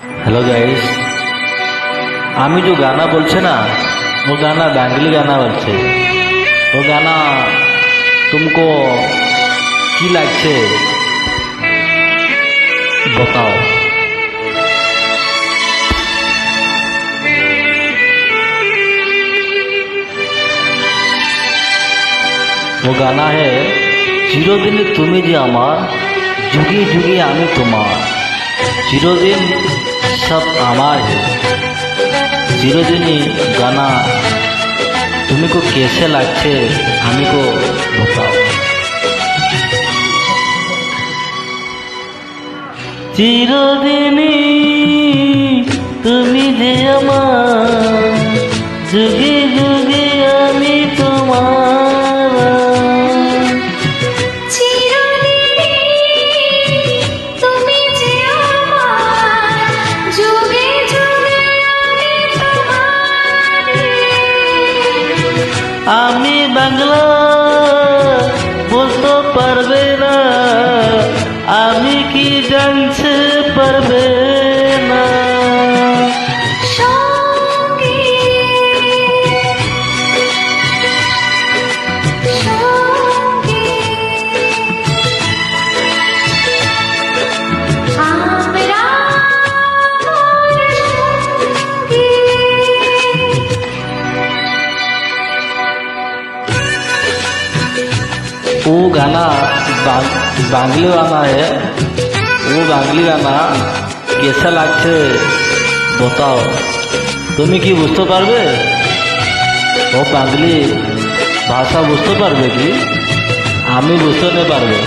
Hello guys, आमी जो गाना बोलছে ना वो गाना बांगली गाना बोलছে। वो गाना तुमको की लागছে बताओ। वो गाना है চিরদিন তুমি যে আমার, যুগে যুগে আমি তোমার। চিরদিন सब আমার है। চিরদিনই गाना तुम्ही को कैसे लागছে आम्ही को बताओ। চিরদিনই তুমি যে আমার, যুগে যুগে আমি তোমার। আমি বাংলা বলতে পারবে না, আমি কি জানতে পারবে না। वो गाना बांगली गाना है। वो बांगली गाना कैसा লাগছে बताओ। তুমি কি বুঝতে পারবে? ও বাংলি ভাষা বুঝতে পারবে কি? আমি বুঝতে না পারবে।